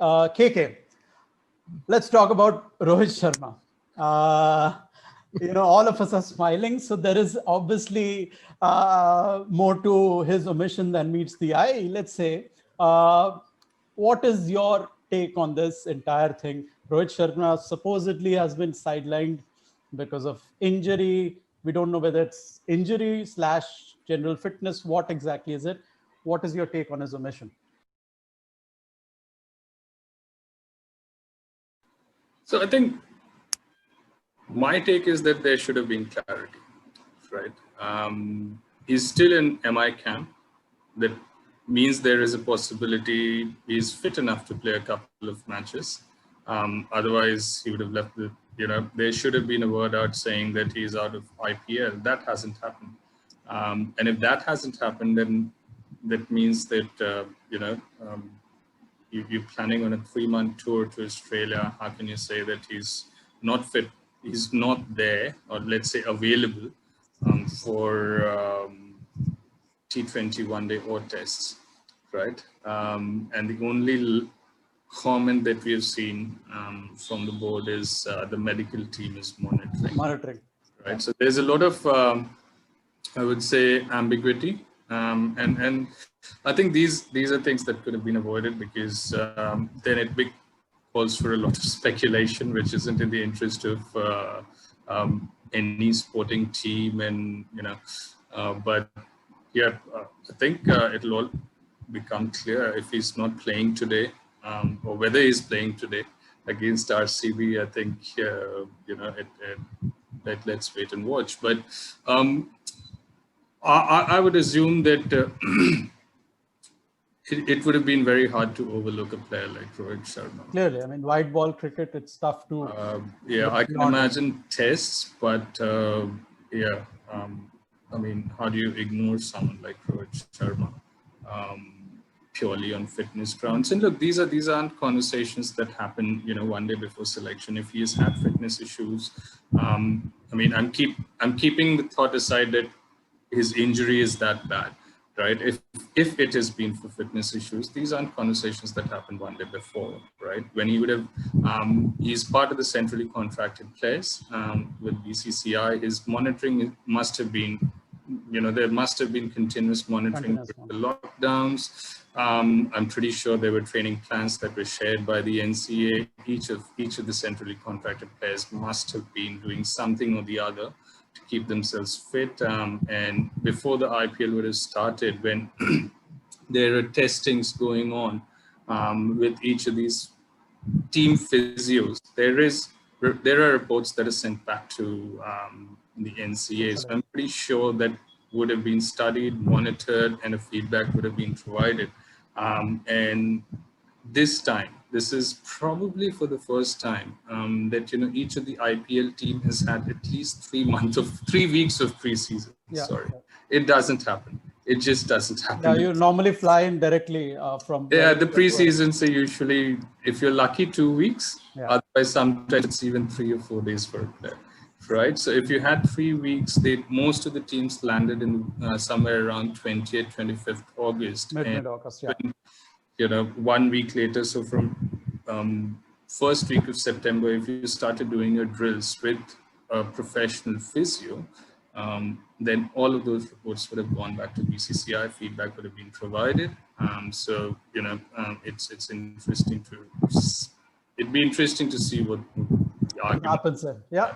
KK, let's talk about Rohit Sharma. All of us are smiling, so there is obviously more to his omission than meets the eye. Let's say, what is your take on this entire thing? Rohit Sharma supposedly has been sidelined because of injury. We don't know whether it's injury / general fitness. What exactly is it? What is your take on his omission? So I think my take is that there should have been clarity, right? He's still in MI camp. That means there is a possibility he's fit enough to play a couple of matches. Otherwise, he would have left the, there should have been a word out saying that he's out of IPL. That hasn't happened. And if that hasn't happened, then that means that, you're planning on a 3-month tour to Australia. How can you say that he's not fit? He's not there, or let's say available for T20 one-day or tests, right? And the only comment that we have seen from the board is the medical team is monitoring. Right. So there's a lot of, I would say, ambiguity. And I think these are things that could have been avoided, because then it calls for a lot of speculation, which isn't in the interest of any sporting team. And, but yeah, I think it'll all become clear if he's not playing today, or whether he's playing today against RCB. I think, let's wait and watch. But I would assume that it would have been very hard to overlook a player like Rohit Sharma. Clearly, I mean, white ball cricket, it's tough to... I can imagine tests, but I mean, how do you ignore someone like Rohit Sharma purely on fitness grounds? And look, these aren't conversations that happen, one day before selection. If he has had fitness issues, I mean, I'm keeping the thought aside that his injury is that bad, right? If it has been for fitness issues, these aren't conversations that happened one day before, right? When he would have, he's part of the centrally contracted players with BCCI. His monitoring must have been, there must have been continuous monitoring during the lockdowns. I'm pretty sure there were training plans that were shared by the NCA. Each of the centrally contracted players must have been doing something or the other to keep themselves fit. And before the IPL would have started, when there are testings going on with each of these team physios, there are reports that are sent back to the NCA. So I'm pretty sure that would have been studied, monitored, and a feedback would have been provided. And this is probably for the first time that each of the IPL team has had at least 3 weeks of preseason. It doesn't happen. It just doesn't happen. Yeah, you normally fly in directly from... Yeah, the preseasons are usually, if you're lucky, 2 weeks. Yeah. Otherwise, sometimes it's even 3 or 4 days for a player, right? So if you had 3 weeks, most of the teams landed in somewhere around 20th, 25th August. Mid-August, yeah. 1 week later, so from first week of September, if you started doing your drills with a professional physio, then all of those reports would have gone back to BCCI. Feedback would have been provided. So it's interesting it'd be interesting to see what happens. Yeah.